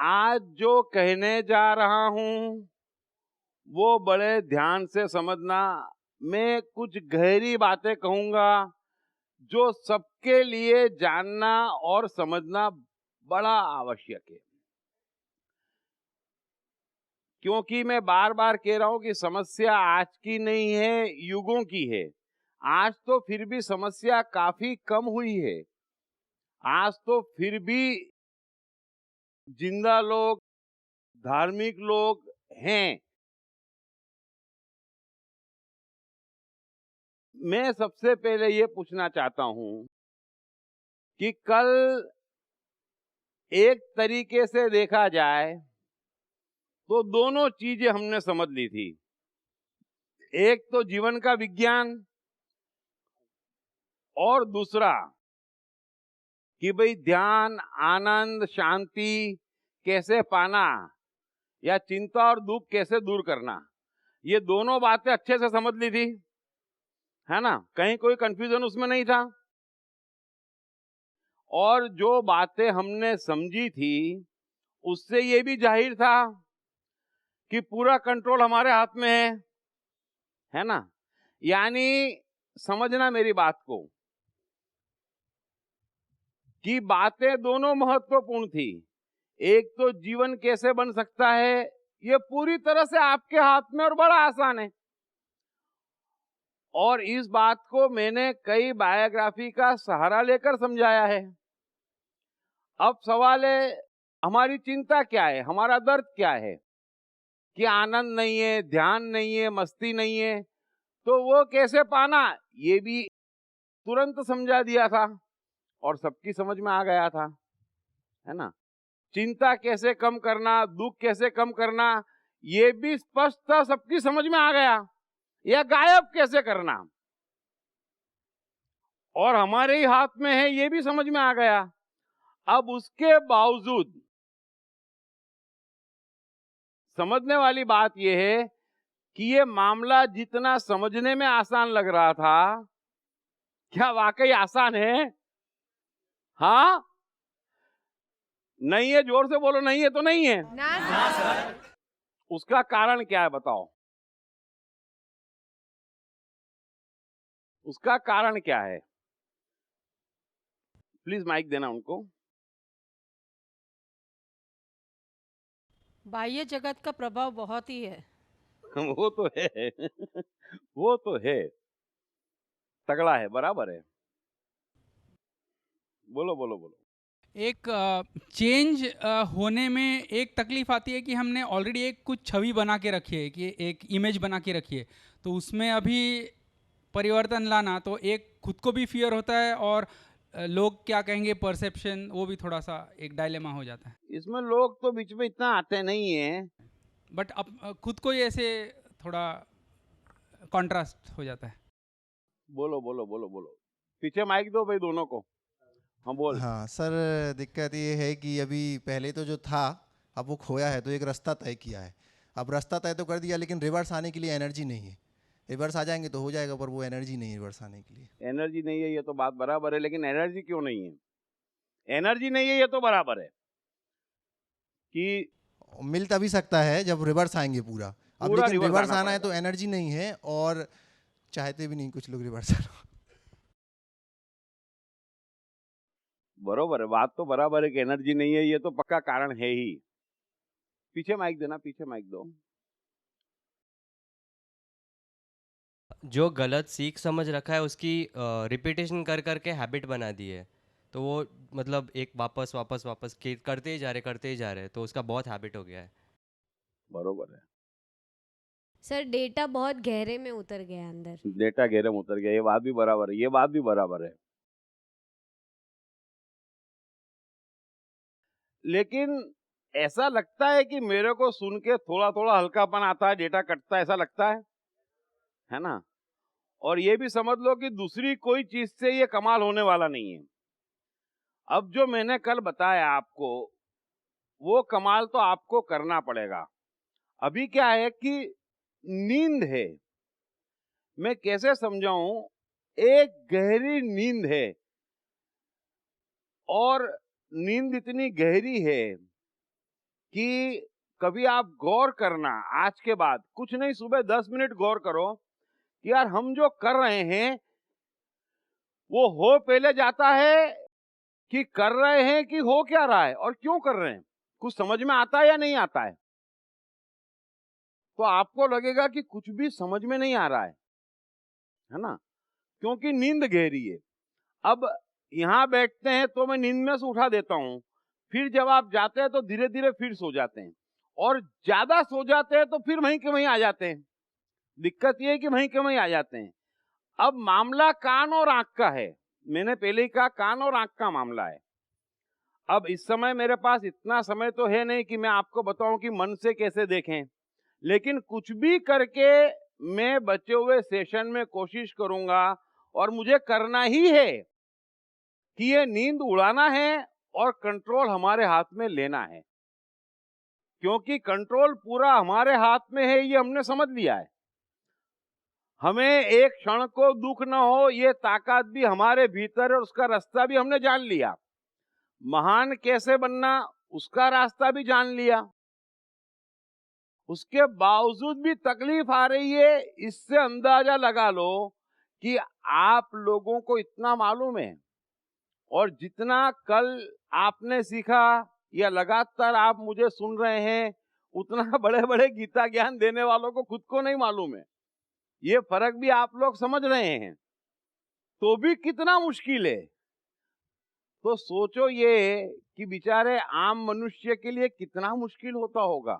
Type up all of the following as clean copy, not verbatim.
आज जो कहने जा रहा हूं वो बड़े ध्यान से समझना। मैं कुछ गहरी बातें कहूंगा जो सबके लिए जानना और समझना बड़ा आवश्यक है, क्योंकि मैं बार बार कह रहा हूं कि समस्या आज की नहीं है, युगों की है। आज तो फिर भी समस्या काफी कम हुई है। आज तो फिर भी जिंदा लोग, धार्मिक लोग हैं। मैं सबसे पहले ये पूछना चाहता हूं कि कल एक तरीके से देखा जाए तो दोनों चीजें हमने समझ ली थी। एक तो जीवन का विज्ञान और दूसरा कि भाई ध्यान, आनंद, शांति कैसे पाना या चिंता और दुख कैसे दूर करना। ये दोनों बातें अच्छे से समझ ली थी, है ना? कहीं कोई कंफ्यूजन उसमें नहीं था। और जो बातें हमने समझी थी उससे ये भी जाहिर था कि पूरा कंट्रोल हमारे हाथ में है ना? यानी समझना मेरी बात को कि बातें दोनों महत्वपूर्ण थी। एक तो जीवन कैसे बन सकता है, ये पूरी तरह से आपके हाथ में और बड़ा आसान है। और इस बात को मैंने कई बायोग्राफी का सहारा लेकर समझाया है। अब सवाल है, हमारी चिंता क्या है, हमारा दर्द क्या है कि आनंद नहीं है, ध्यान नहीं है, मस्ती नहीं है, तो वो कैसे पाना, ये भी तुरंत समझा दिया था और सबकी समझ में आ गया था, है ना? चिंता कैसे कम करना, दुख कैसे कम करना, ये भी स्पष्ट था, सबकी समझ में आ गया। या गायब कैसे करना और हमारे ही हाथ में है, ये भी समझ में आ गया। अब उसके बावजूद समझने वाली बात यह है कि ये मामला जितना समझने में आसान लग रहा था, क्या वाकई आसान है? हाँ, नहीं है? जोर से बोलो, नहीं है तो नहीं है ना सर। उसका कारण क्या है बताओ? उसका कारण क्या है? प्लीज माइक देना उनको। बाह्य जगत का प्रभाव बहुत ही है। वो तो है वो तो है, तगड़ा है, बराबर है। बोलो बोलो बोलो। एक चेंज होने में एक तकलीफ आती है कि हमने ऑलरेडी एक कुछ छवि बना के रखी है, कि एक इमेज बना के रखी है, तो उसमें अभी परिवर्तन लाना, तो एक खुद को भी फियर होता है और लोग क्या कहेंगे, परसेप्शन, वो भी थोड़ा सा एक डायलेमा हो जाता है। इसमें लोग तो बीच में इतना आते नहीं है, बट अब खुद को ही ऐसे थोड़ा कॉन्ट्रास्ट हो जाता है। बोलो बोलो बोलो बोलो। पीछे माइक दो भाई दोनों को। हाँ बोल। हाँ सर, दिक्कत ये है कि अभी पहले तो जो था अब वो खोया है, तो एक रास्ता तय किया है। अब रास्ता तय तो कर दिया, लेकिन रिवर्स आने के लिए एनर्जी नहीं है। रिवर्स आ जाएंगे तो हो जाएगा, पर वो एनर्जी नहीं है रिवर्स आने के लिए। एनर्जी नहीं है ये तो बात बराबर है, लेकिन एनर्जी क्यों नहीं है? एनर्जी नहीं है ये तो बराबर है कि मिल तभी सकता है जब रिवर्स आएंगे पूरा। अब पूरा लेकिन रिवर्स रिवर्स आना आना है पड़ेगा। तो एनर्जी नहीं है, और चाहते भी नहीं कुछ लोग रिवर्स आना। बरोबर है, बात तो बराबर है कि एनर्जी नहीं है, ये तो पक्का कारण है ही। पीछे माइक देना, पीछे माइक दो। जो गलत सीख समझ रखा है उसकी रिपीटेशन कर करके हैबिट बना दी है, तो वो मतलब एक वापस वापस वापस करते ही जा रहे, तो उसका बहुत हैबिट हो गया है। बरोबर है, सर डेटा बहुत गहरे में उतर गया अंदर। डेटा गहरे में उतर गया, ये बात भी बराबर है, ये बात भी बराबर है। लेकिन ऐसा लगता है कि मेरे को सुन के थोड़ा थोड़ा हल्कापन आता है, डेटा कटता है, ऐसा लगता है ना? और ये भी समझ लो कि दूसरी कोई चीज से ये कमाल होने वाला नहीं है। अब जो मैंने कल बताया आपको, वो कमाल तो आपको करना पड़ेगा। अभी क्या है कि नींद है, मैं कैसे समझाऊं, एक गहरी नींद है, और नींद इतनी गहरी है कि कभी आप गौर करना, आज के बाद कुछ नहीं, सुबह 10 मिनट गौर करो कि यार हम जो कर रहे हैं वो हो पहले जाता है कि कर रहे हैं कि हो क्या रहा है और क्यों कर रहे हैं, कुछ समझ में आता है या नहीं आता है। तो आपको लगेगा कि कुछ भी समझ में नहीं आ रहा है ना, क्योंकि नींद गहरी है। अब यहां बैठते हैं तो मैं नींद में से उठा देता हूं, फिर जब आप जाते हैं तो धीरे धीरे फिर सो जाते हैं, और ज्यादा सो जाते हैं तो फिर वहीं के वहीं आ जाते हैं। दिक्कत ये है कि वहीं के वहीं आ जाते हैं। अब मामला कान और आंख का है, मैंने पहले ही कहा कान और आंख का मामला है। अब इस समय मेरे पास इतना समय तो है नहीं कि मैं आपको बताऊं कि मन से कैसे देखें, लेकिन कुछ भी करके मैं बचे हुए सेशन में कोशिश करूंगा, और मुझे करना ही है कि ये नींद उड़ाना है और कंट्रोल हमारे हाथ में लेना है, क्योंकि कंट्रोल पूरा हमारे हाथ में है, ये हमने समझ लिया है। हमें एक क्षण को दुख न हो, ये ताकत भी हमारे भीतर है, उसका रास्ता भी हमने जान लिया। महान कैसे बनना, उसका रास्ता भी जान लिया। उसके बावजूद भी तकलीफ आ रही है, इससे अंदाजा लगा लो कि आप लोगों को इतना मालूम है, और जितना कल आपने सीखा या लगातार आप मुझे सुन रहे हैं, उतना बड़े बड़े गीता ज्ञान देने वालों को खुद को नहीं मालूम है। ये फर्क भी आप लोग समझ रहे हैं, तो भी कितना मुश्किल है। तो सोचो ये कि बेचारे आम मनुष्य के लिए कितना मुश्किल होता होगा।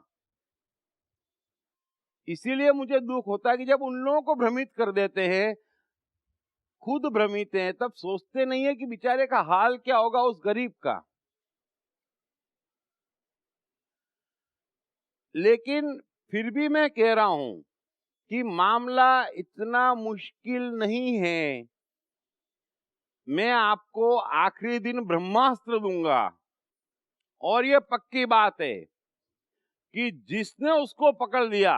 इसीलिए मुझे दुख होता है कि जब उन लोगों को भ्रमित कर देते हैं, खुद भ्रमित हैं, तब सोचते नहीं है कि बेचारे का हाल क्या होगा उस गरीब का। लेकिन फिर भी मैं कह रहा हूं कि मामला इतना मुश्किल नहीं है। मैं आपको आखिरी दिन ब्रह्मास्त्र दूंगा, और ये पक्की बात है कि जिसने उसको पकड़ लिया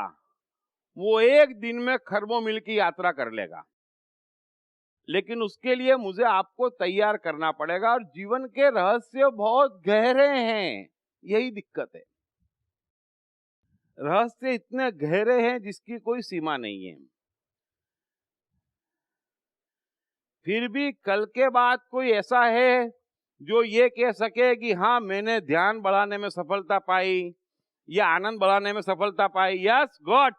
वो एक दिन में खरबों मील की यात्रा कर लेगा। लेकिन उसके लिए मुझे आपको तैयार करना पड़ेगा, और जीवन के रहस्य बहुत गहरे हैं, यही दिक्कत है। रहस्य इतने गहरे हैं जिसकी कोई सीमा नहीं है। फिर भी कल के बाद कोई ऐसा है जो ये कह सके कि हाँ मैंने ध्यान बढ़ाने में सफलता पाई, या आनंद बढ़ाने में सफलता पाई, यस गॉड,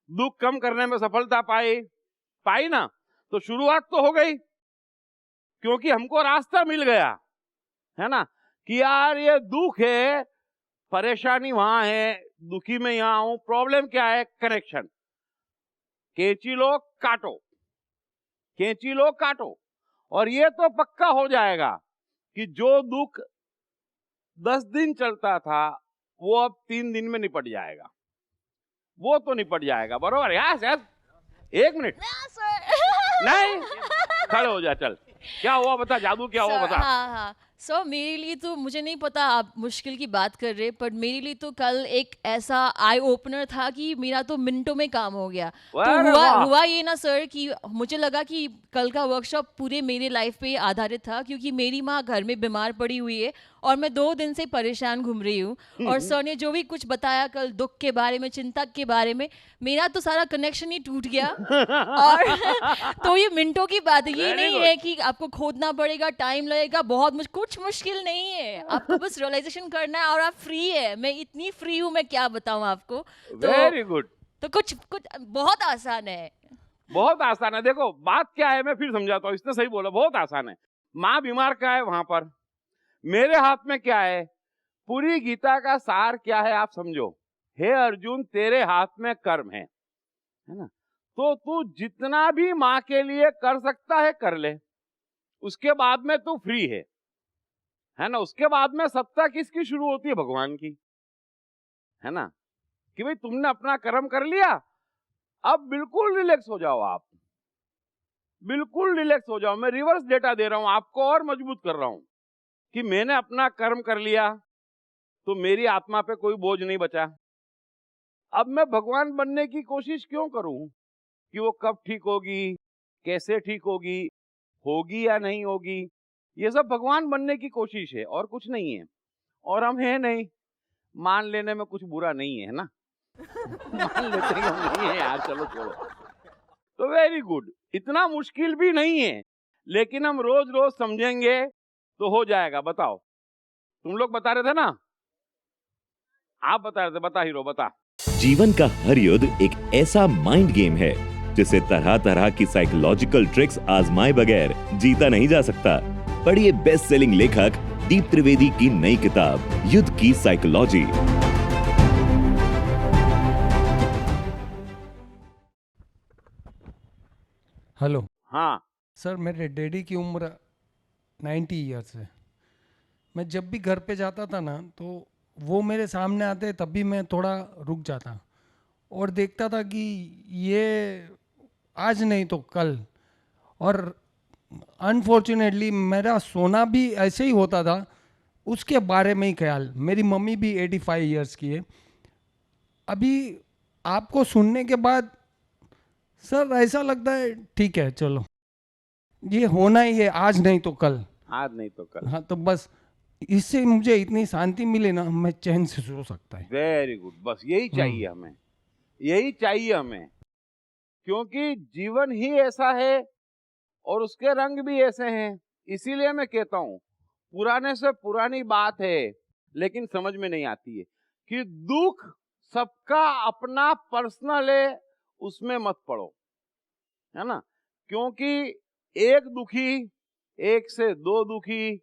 दुख कम करने में सफलता पाई ना, तो शुरुआत तो हो गई, क्योंकि हमको रास्ता मिल गया है ना, कि यार ये दुख है, परेशानी वहां है, दुखी में यहां हूं, प्रॉब्लम क्या है, कनेक्शन। कैंची लो काटो, कैंची लो काटो, और ये तो पक्का हो जाएगा कि जो दुख 10 दिन चलता था वो अब 3 दिन में निपट जाएगा, वो तो निपट जाएगा, बरोबर। यस यस, 1 मिनट नहीं, खड़े हो जा, चल क्या हुआ बता, जादू क्या हुआ बता। हाँ सो मेरे लिए तो मुझे नहीं पता आप मुश्किल की बात कर रहे, पर मेरे लिए तो कल एक ऐसा आई ओपनर था कि मेरा तो मिनटों में काम हो गया। तो अरे वाह। हुआ ये ना सर कि मुझे लगा कि कल का वर्कशॉप पूरे मेरे लाइफ पे आधारित था, क्योंकि मेरी माँ घर में बीमार पड़ी हुई है और मैं 2 दिन से परेशान घूम रही हूँ। और सर ने जो भी कुछ बताया कल दुख के बारे में, चिंता के बारे में, मेरा तो सारा कनेक्शन ही टूट गया। और तो ये मिनटों की बात है, ये Very नहीं good. है कि आपको खोदना पड़ेगा, टाइम लगेगा, बहुत कुछ मुश्किल नहीं है, आपको बस रियलाइजेशन करना है और आप फ्री है। मैं इतनी फ्री हूँ, मैं क्या बताऊँ आपको। वेरी गुड, तो कुछ बहुत आसान है, बहुत आसान है। देखो बात क्या है, मैं फिर समझाता हूँ, इसने सही बोला, बहुत आसान है। माँ बीमार का है वहां पर, मेरे हाथ में क्या है, पूरी गीता का सार क्या है आप समझो। हे अर्जुन, तेरे हाथ में कर्म है ना, तो तू जितना भी माँ के लिए कर सकता है कर ले, उसके बाद में तू फ्री है ना। उसके बाद में सत्ता किसकी शुरू होती है, भगवान की, है ना, कि भाई तुमने अपना कर्म कर लिया, अब बिल्कुल रिलैक्स हो जाओ, आप बिल्कुल रिलैक्स हो जाओ। मैं रिवर्स डेटा दे रहा हूं आपको और मजबूत कर रहा हूं कि मैंने अपना कर्म कर लिया तो मेरी आत्मा पे कोई बोझ नहीं बचा। अब मैं भगवान बनने की कोशिश क्यों करूं कि वो कब ठीक होगी, कैसे ठीक होगी, होगी या नहीं होगी, ये सब भगवान बनने की कोशिश है और कुछ नहीं है। और हम हैं नहीं, मान लेने में कुछ बुरा नहीं है ना। मान लेते हैं कि हम नहीं है यार, चलो छोड़ो। तो वेरी गुड, इतना मुश्किल भी नहीं है, लेकिन हम रोज रोज समझेंगे तो हो जाएगा। बताओ, तुम लोग बता रहे थे ना, आप बता रहे थे, बता हीरो बता। जीवन का हर युद्ध एक ऐसा माइंड गेम है जिसे तरह तरह की साइकोलॉजिकल ट्रिक्स आजमाए बगैर जीता नहीं जा सकता। पढ़िए बेस्ट सेलिंग लेखक दीप त्रिवेदी की नई किताब युद्ध की साइकोलॉजी। हेलो हाँ, सर, मेरे डैडी की उम्र 90 ईयर्स है। मैं जब भी घर पे जाता था ना, तो वो मेरे सामने आते तब भी मैं थोड़ा रुक जाता और देखता था कि ये आज नहीं तो कल। और अनफॉर्चुनेटली मेरा सोना भी ऐसे ही होता था, उसके बारे में ही ख्याल। मेरी मम्मी भी 85 ईयर्स की है। अभी आपको सुनने के बाद सर ऐसा लगता है ठीक है, चलो ये होना ही है, आज नहीं तो कल। आज नहीं तो कल। हाँ, तो बस इससे मुझे इतनी शांति मिले ना, मैं चैन से सो सकता है। वेरी गुड, बस यही चाहिए हमें, यही चाहिए हमें, क्योंकि जीवन ही ऐसा है और उसके रंग भी ऐसे हैं। इसीलिए मैं कहता हूँ, पुराने से पुरानी बात है लेकिन समझ में नहीं आती है कि दुख सबका अपना पर्सनल है, उसमें मत पड़ो, है ना। क्योंकि एक दुखी, एक से दो दुखी,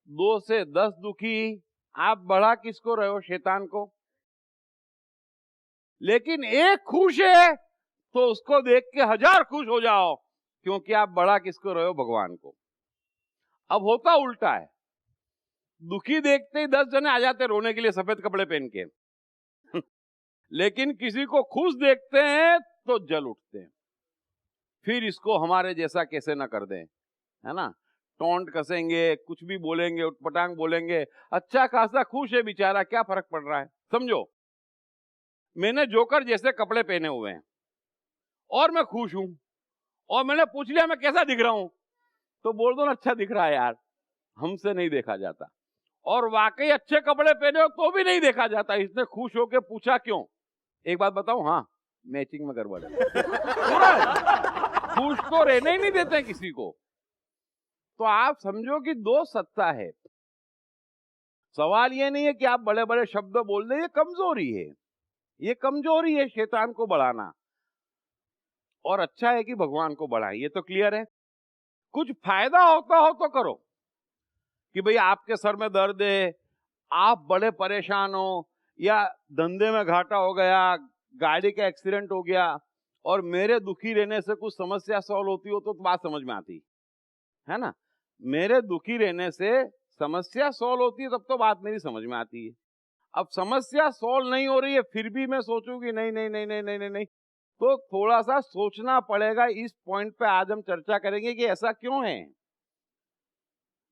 2 से 10 दुखी, आप बढ़ा किसको रहे हो? शैतान को। लेकिन एक खुश है तो उसको देख के 1000 खुश हो जाओ, क्योंकि आप बढ़ा किसको रहे हो? भगवान को। अब होता उल्टा है, दुखी देखते ही 10 जने आ जाते रोने के लिए सफेद कपड़े पहन के लेकिन किसी को खुश देखते हैं तो जल उठते हैं। फिर इसको हमारे जैसा कैसे ना कर दें, है ना। टोंट कसेंगे, कुछ भी बोलेंगे, उटपटांग बोलेंगे। अच्छा खासा खुश है बेचारा, क्या फर्क पड़ रहा है? समझो, मैंने जोकर जैसे कपड़े पहने हुए हैं और मैं खुश हूं, और मैंने पूछ लिया मैं कैसा दिख रहा हूं, तो बोल दो ना अच्छा दिख रहा है यार, हमसे नहीं देखा जाता। और वाकई अच्छे कपड़े पहने हो तो भी नहीं देखा जाता। इसने खुश होकर पूछा क्यों? एक बात बताऊं, हाँ मैचिंग में गड़बड़ है खुश तो रहने ही नहीं देते किसी को। तो आप समझो कि 2 सत्ता है। सवाल ये नहीं है कि आप बड़े बड़े शब्द बोल रहे, ये कमजोरी है, ये कमजोरी है शैतान को बढ़ाना। और अच्छा है कि भगवान को बढ़ाएं, ये तो क्लियर है। कुछ फायदा होता हो तो करो, कि भाई आपके सर में दर्द है, आप बड़े परेशान हो, या धंधे में घाटा हो गया, गाड़ी का एक्सीडेंट हो गया, और मेरे दुखी रहने से कुछ समस्या सॉल्व होती हो तो बात समझ में आती है ना। मेरे दुखी रहने से समस्या सॉल्व होती है तब तो बात मेरी समझ में आती है। अब समस्या सॉल्व नहीं हो रही है फिर भी मैं सोचूंगी नहीं नहीं नहीं नहीं नहीं नहीं नहीं, तो थोड़ा सा सोचना पड़ेगा। इस पॉइंट पे आज हम चर्चा करेंगे कि ऐसा क्यों है।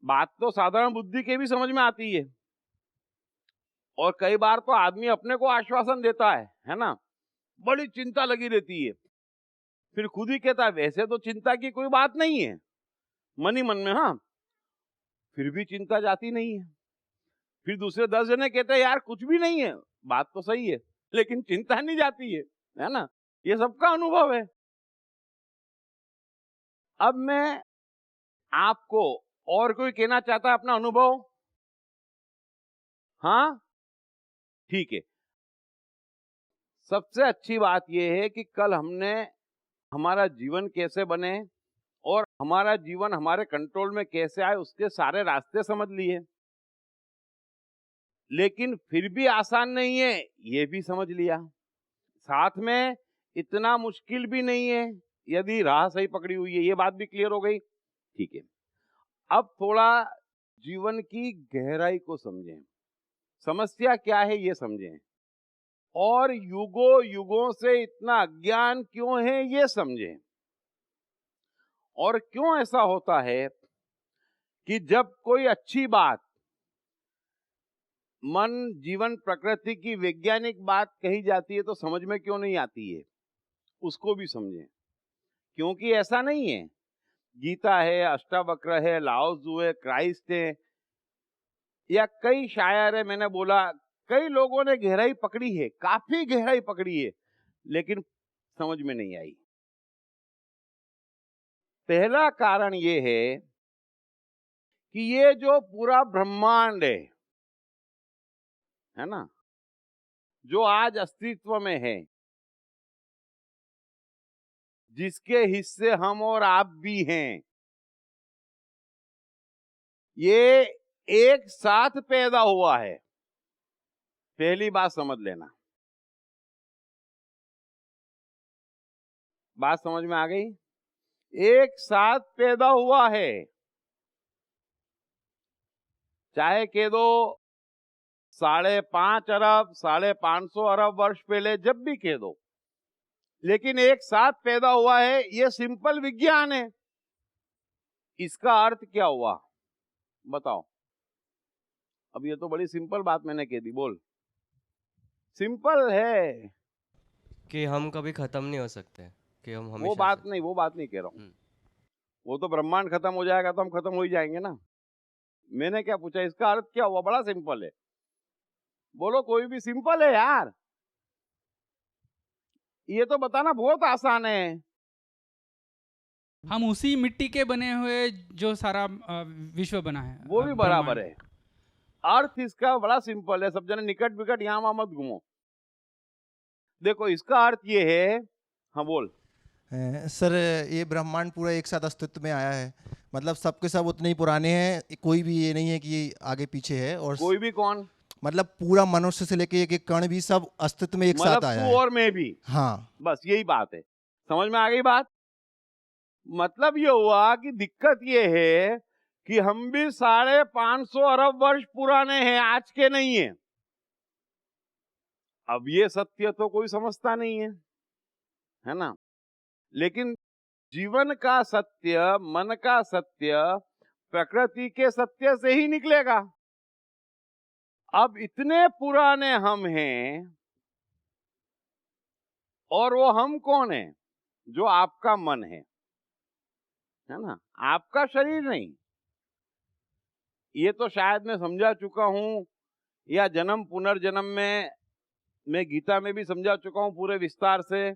बात तो साधारण बुद्धि के भी समझ में आती है, और कई बार तो आदमी अपने को आश्वासन देता है ना, बड़ी चिंता लगी रहती है, फिर खुद ही कहता है वैसे तो चिंता की कोई बात नहीं है, मन ही मन में, हाँ, फिर भी चिंता जाती नहीं है। फिर दूसरे 10 जने कहते हैं यार कुछ भी नहीं है, बात तो सही है, लेकिन चिंता नहीं जाती है ना। ये सबका अनुभव है। अब मैं आपको, और कोई कहना चाहता है अपना अनुभव? हाँ ठीक है। सबसे अच्छी बात यह है कि कल हमने हमारा जीवन कैसे बने और हमारा जीवन हमारे कंट्रोल में कैसे आए उसके सारे रास्ते समझ लिए। लेकिन फिर भी आसान नहीं है, ये भी समझ लिया। साथ में इतना मुश्किल भी नहीं है यदि राह सही पकड़ी हुई है, ये बात भी क्लियर हो गई। ठीक है, अब थोड़ा जीवन की गहराई को समझें, समस्या क्या है ये समझें, और युगों युगों से इतना अज्ञान क्यों है ये समझें। और क्यों ऐसा होता है कि जब कोई अच्छी बात, मन, जीवन, प्रकृति की वैज्ञानिक बात कही जाती है तो समझ में क्यों नहीं आती है, उसको भी समझें। क्योंकि ऐसा नहीं है, गीता है, अष्टावक्र है, लाओ त्सु है, क्राइस्ट है, या कई शायर है। मैंने बोला कई लोगों ने गहराई पकड़ी है, काफी गहराई पकड़ी है, लेकिन समझ में नहीं आई। पहला कारण ये है कि ये जो पूरा ब्रह्मांड है ना, जो आज अस्तित्व में है, जिसके हिस्से हम और आप भी हैं, ये एक साथ पैदा हुआ है। पहली बात समझ लेना। बात समझ में आ गई? एक साथ पैदा हुआ है, चाहे कह दो 5.5 अरब 550 अरब वर्ष पहले, जब भी कह दो, लेकिन एक साथ पैदा हुआ है। ये सिंपल विज्ञान है। इसका अर्थ क्या हुआ बताओ? अब ये तो बड़ी सिंपल बात मैंने कह दी, बोल। सिंपल है कि हम कभी खत्म नहीं हो सकते, कि हम हमेशा वो बात नहीं कह रहा हूँ। वो तो ब्रह्मांड खत्म हो जाएगा तो हम खत्म हो ही जाएंगे ना। मैंने क्या पूछा, इसका अर्थ क्या हुआ? बड़ा सिंपल है, बोलो कोई भी। सिंपल है यार, ये तो बताना बहुत आसान है। हम उसी मिट्टी के बने हुए जो सारा विश्व बना है, वो भी बराबर है। अर्थ इसका बड़ा सिंपल है। सब जने निकट बिकट यहाँ वहां मत घूमो। देखो इसका अर्थ ये है, हाँ बोल। सर ये ब्रह्मांड पूरा एक साथ अस्तित्व में आया है, मतलब सबके सब उतने ही पुराने हैं, कोई भी ये नहीं है कि आगे पीछे है। और कोई भी कौन? मतलब पूरा मनुष्य से लेके एक कण भी सब अस्तित्व में एक साथ आया है। तू और मैं भी। हाँ, बस यही बात है। समझ में आ गई बात? मतलब ये हुआ कि दिक्कत ये है कि हम भी 550 अरब वर्ष पुराने हैं, आज के नहीं है। अब ये सत्य तो कोई समझता नहीं है ना। लेकिन जीवन का सत्य, मन का सत्य, प्रकृति के सत्य से ही निकलेगा। अब इतने पुराने हम हैं, और वो हम कौन है? जो आपका मन है ना, आपका शरीर नहीं। ये तो शायद मैं समझा चुका हूं, या जन्म पुनर्जन्म में मैं गीता में भी समझा चुका हूं पूरे विस्तार से,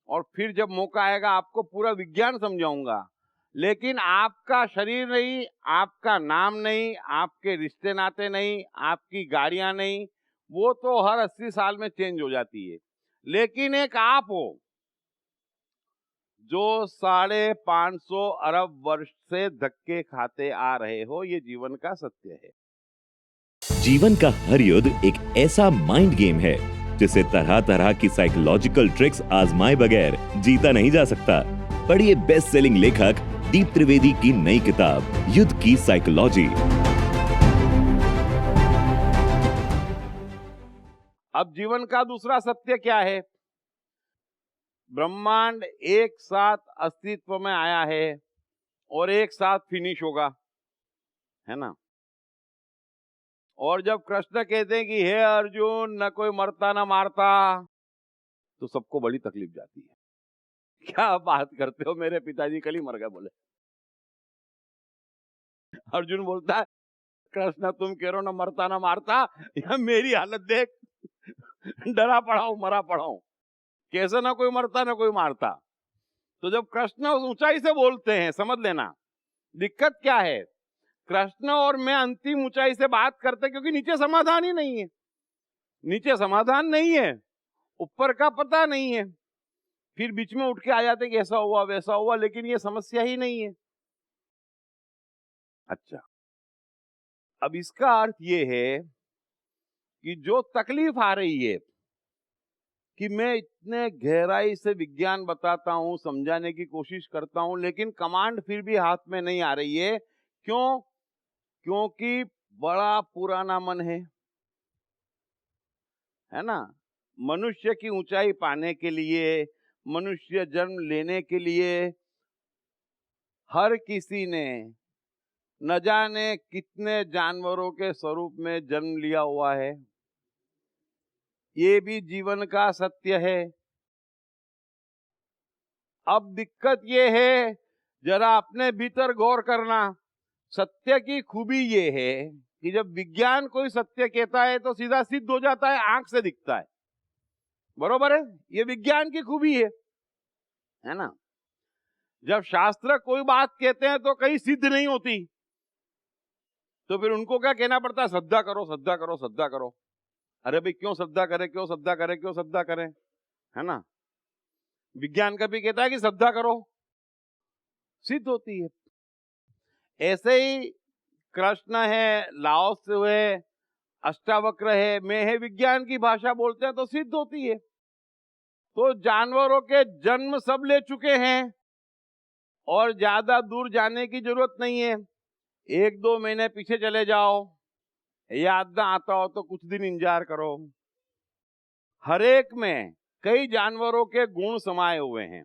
और फिर जब मौका आएगा आपको पूरा विज्ञान समझाऊंगा। लेकिन आपका शरीर नहीं, आपका नाम नहीं, आपके रिश्ते नाते नहीं, आपकी गाड़ियां नहीं, वो तो हर 80 साल में चेंज हो जाती है। लेकिन एक आप हो जो 550 अरब वर्ष से धक्के खाते आ रहे हो। ये जीवन का सत्य है। जीवन का हर युद्ध एक ऐसा माइंड गेम है जिसे तरह तरह की साइकोलॉजिकल ट्रिक्स आजमाए बगैर जीता नहीं जा सकता। पढ़िए बेस्ट सेलिंग लेखक दीप त्रिवेदी की नई किताब युद्ध की साइकोलॉजी। अब जीवन का दूसरा सत्य क्या है? ब्रह्मांड एक साथ अस्तित्व में आया है और एक साथ फिनिश होगा, है ना। और जब कृष्ण कहते हैं कि हे अर्जुन, न कोई मरता न मारता, तो सबको बड़ी तकलीफ जाती है। क्या बात करते हो, मेरे पिताजी कल ही मर गए बोले। अर्जुन बोलता है कृष्ण तुम कह रहे हो न मरता न मारता, या मेरी हालत देख, डरा पड़ा हूं, मरा पड़ा हूं। कैसे ना कोई मरता ना कोई मारता। तो जब कृष्ण उस ऊंचाई से बोलते हैं, समझ लेना दिक्कत क्या है। कृष्ण और मैं अंतिम ऊंचाई से बात करते, क्योंकि नीचे समाधान ही नहीं है। नीचे समाधान नहीं है, ऊपर का पता नहीं है। फिर बीच में उठ के आ जाते कि ऐसा हुआ वैसा हुआ, लेकिन ये समस्या ही नहीं है। अच्छा, अब इसका अर्थ ये है कि जो तकलीफ आ रही है कि मैं इतने गहराई से विज्ञान बताता हूं, समझाने की कोशिश करता हूं, लेकिन कमांड फिर भी हाथ में नहीं आ रही है। क्यों? क्योंकि बड़ा पुराना मन है ना। मनुष्य की ऊंचाई पाने के लिए, मनुष्य जन्म लेने के लिए हर किसी ने न जाने कितने जानवरों के स्वरूप में जन्म लिया हुआ है। ये भी जीवन का सत्य है। अब दिक्कत ये है, जरा अपने भीतर गौर करना। सत्य की खूबी ये है कि जब विज्ञान कोई सत्य कहता है तो सीधा सिद्ध हो जाता है, आंख से दिखता है। बरोबर है, ये विज्ञान की खूबी है ना। जब शास्त्र कोई बात कहते हैं तो कहीं सिद्ध नहीं होती, तो फिर उनको क्या कहना पड़ता है? श्रद्धा करो, श्रद्धा करो, श्रद्धा करो। अरे भाई क्यों श्रद्धा करें, क्यों श्रद्धा करें, क्यों श्रद्धा करें, है ना। विज्ञान कभी कहता है कि श्रद्धा करो, सिद्ध होती है। ऐसे ही कृष्ण है, लाओस है, अष्टावक्र है, मैं है, विज्ञान की भाषा बोलते हैं तो सिद्ध होती है। तो जानवरों के जन्म सब ले चुके हैं और ज्यादा दूर जाने की जरूरत नहीं है। 1-2 महीने पीछे चले जाओ, याद ना आता हो तो कुछ दिन इंतजार करो। हर एक में कई जानवरों के गुण समाये हुए हैं,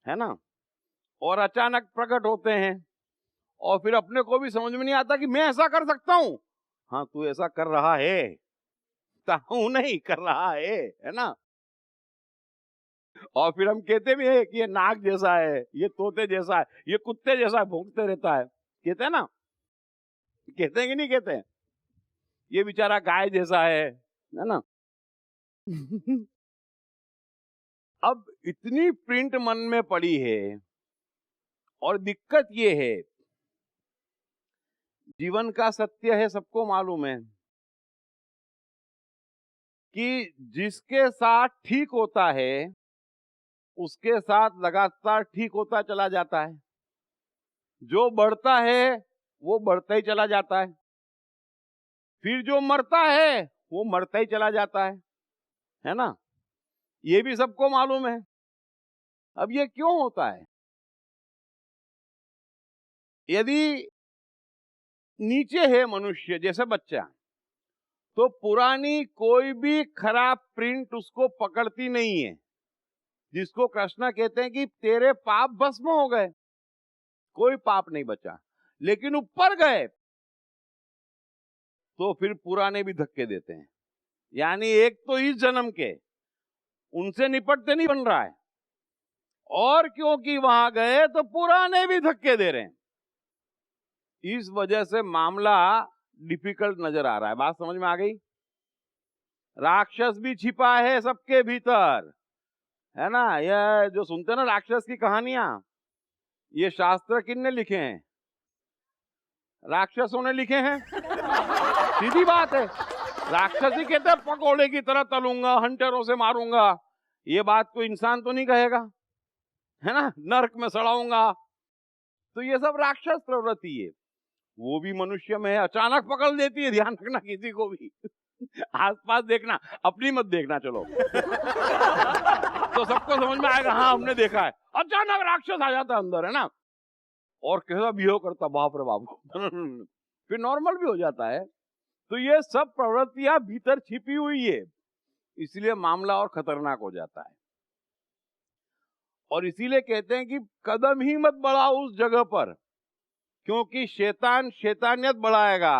है ना, और अचानक प्रकट होते हैं और फिर अपने को भी समझ में नहीं आता कि मैं ऐसा कर सकता हूं। हाँ, तू ऐसा कर रहा है, ताऊ नहीं कर रहा है ना। और फिर हम कहते भी है कि ये नाग जैसा है, ये तोते जैसा है, ये कुत्ते जैसा भौंकते रहता है, कहते हैं ना, कहते हैं कि नहीं कहते हैं? ये बेचारा गाय जैसा है ना। अब इतनी प्रिंट मन में पड़ी है और दिक्कत ये है, जीवन का सत्य है, सबको मालूम है कि जिसके साथ ठीक होता है उसके साथ लगातार ठीक होता चला जाता है। जो बढ़ता है वो बढ़ता ही चला जाता है, फिर जो मरता है वो मरता ही चला जाता है ना। ये भी सबको मालूम है। अब ये क्यों होता है? यदि नीचे है मनुष्य जैसे बच्चा, तो पुरानी कोई भी खराब प्रिंट उसको पकड़ती नहीं है, जिसको कृष्ण कहते हैं कि तेरे पाप भस्म हो गए, कोई पाप नहीं बचा। लेकिन ऊपर गए तो फिर पुराने भी धक्के देते हैं। यानी एक तो इस जन्म के उनसे निपटते नहीं बन रहा है, और क्योंकि वहां गए तो पुराने भी धक्के दे रहे हैं। इस वजह से मामला डिफिकल्ट नजर आ रहा है। बात समझ में आ गई? राक्षस भी छिपा है सबके भीतर, है ना। ये जो सुनते हैं ना राक्षस की कहानियां, ये शास्त्र किसने लिखे हैं? राक्षसों ने लिखे हैं। सीधी बात है, राक्षस ही कहते हैं पकोड़े की तरह तलूंगा, हंटरों से मारूंगा। ये बात तो इंसान तो नहीं कहेगा, है ना, नरक में सड़ाऊंगा। तो ये सब राक्षस प्रवृत्ति है, वो भी मनुष्य में है, अचानक पकड़ लेती है। ध्यान रखना किसी को भी आसपास देखना, अपनी मत देखना। चलो तो सबको समझ में आएगा, हाँ हमने देखा है। अचानक राक्षस आ जाता है अंदर, है ना, और कैसा बिहेव करता, बाप रे बाप फिर नॉर्मल भी हो जाता है। तो ये सब प्रवृत्तियां भीतर छिपी हुई है, इसलिए मामला और खतरनाक हो जाता है। और इसीलिए कहते हैं कि कदम ही मत बढ़ाओ उस जगह पर, क्योंकि शैतान शैतानियत बढ़ाएगा।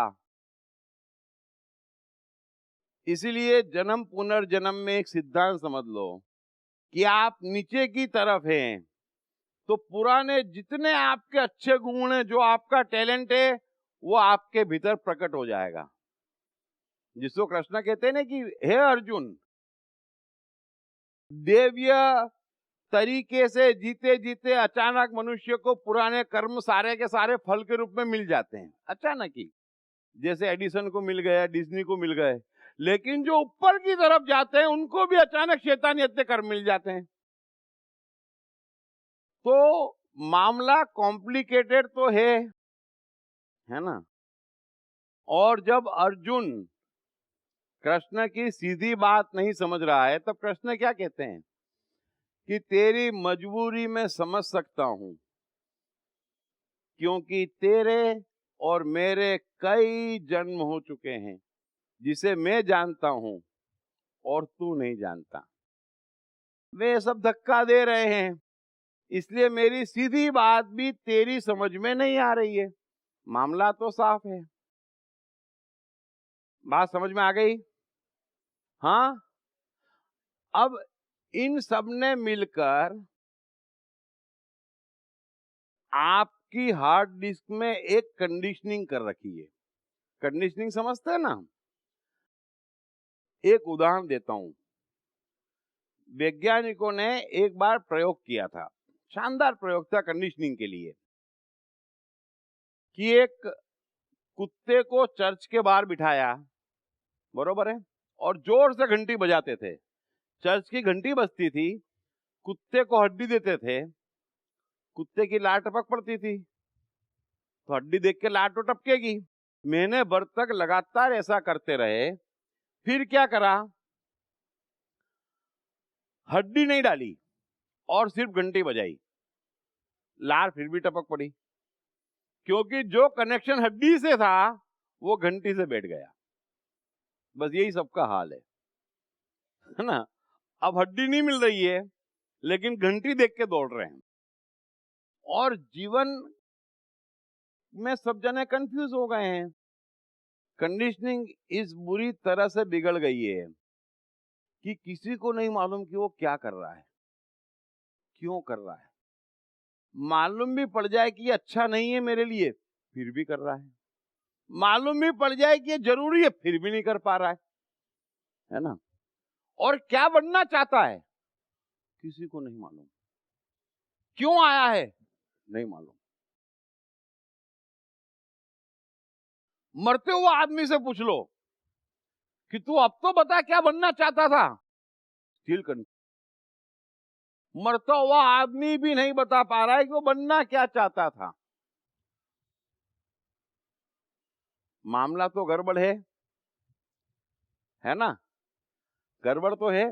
इसीलिए जन्म पुनर्जन्म में एक सिद्धांत समझ लो कि आप नीचे की तरफ हैं तो पुराने जितने आपके अच्छे गुण हैं, जो आपका टैलेंट है, वो आपके भीतर प्रकट हो जाएगा। जिसको कृष्ण कहते हैं ना कि हे अर्जुन, देव्य तरीके से जीते जीते अचानक मनुष्य को पुराने कर्म सारे के सारे फल के रूप में मिल जाते हैं, अचानक ही। जैसे एडिसन को मिल गया, डिज्नी को मिल गए। लेकिन जो ऊपर की तरफ जाते हैं उनको भी अचानक शैतानियत के कर्म मिल जाते हैं। तो मामला कॉम्प्लिकेटेड तो है ना। और जब अर्जुन कृष्ण की सीधी बात नहीं समझ रहा है, तब कृष्ण क्या कहते हैं कि तेरी मजबूरी में समझ सकता हूं, क्योंकि तेरे और मेरे कई जन्म हो चुके हैं, जिसे मैं जानता हूं और तू नहीं जानता। वे सब धक्का दे रहे हैं, इसलिए मेरी सीधी बात भी तेरी समझ में नहीं आ रही है। मामला तो साफ है। बात समझ में आ गई? हाँ। अब इन सब ने मिलकर आपकी हार्ड डिस्क में एक कंडीशनिंग कर रखी है। कंडीशनिंग समझते हैं ना? एक उदाहरण देता हूं। वैज्ञानिकों ने एक बार प्रयोग किया था, शानदार प्रयोग था कंडीशनिंग के लिए, कि एक कुत्ते को चर्च के बाहर बिठाया, बरोबर है, और जोर से घंटी बजाते थे। चर्च की घंटी बजती थी, कुत्ते को हड्डी देते थे, कुत्ते की लार टपक पड़ती थी, तो हड्डी देख के लार तो टपकेगी। महीने भर तक लगातार ऐसा करते रहे। फिर क्या करा, हड्डी नहीं डाली और सिर्फ घंटी बजाई, लार फिर भी टपक पड़ी, क्योंकि जो कनेक्शन हड्डी से था वो घंटी से बैठ गया। बस यही सबका हाल है ना? अब हड्डी नहीं मिल रही है, लेकिन घंटी देख के दौड़ रहे हैं। और जीवन में सब जने कंफ्यूज हो गए हैं। कंडीशनिंग इस बुरी तरह से बिगड़ गई है कि किसी को नहीं मालूम कि वो क्या कर रहा है, क्यों कर रहा है। मालूम भी पड़ जाए कि ये अच्छा नहीं है मेरे लिए, फिर भी कर रहा है। मालूम भी पड़ जाए कि ये जरूरी है, फिर भी नहीं कर पा रहा है ना? और क्या बनना चाहता है किसी को नहीं मालूम, क्यों आया है नहीं मालूम। मरते हुए आदमी से पूछ लो कि तू अब तो बता क्या बनना चाहता था, स्टिल कंफ्यूज। मरता हुआ आदमी भी नहीं बता पा रहा है कि वो बनना क्या चाहता था। मामला तो गड़बड़ है ना? गड़बड़ तो है।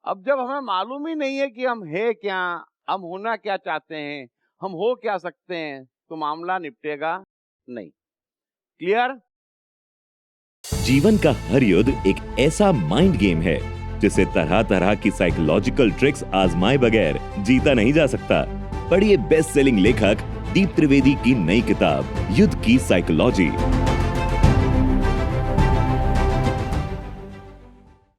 अब जब हमें मालूम ही नहीं है कि हम है क्या, हम होना क्या चाहते हैं, हम हो क्या सकते हैं, तो मामला निपटेगा नहीं। क्लियर? जीवन का हर युद्ध एक ऐसा माइंड गेम है जिसे तरह तरह की साइकोलॉजिकल ट्रिक्स आजमाए बगैर जीता नहीं जा सकता। पढ़िए बेस्ट सेलिंग लेखक दीप त्रिवेदी की नई किताब युद्ध की साइकोलॉजी।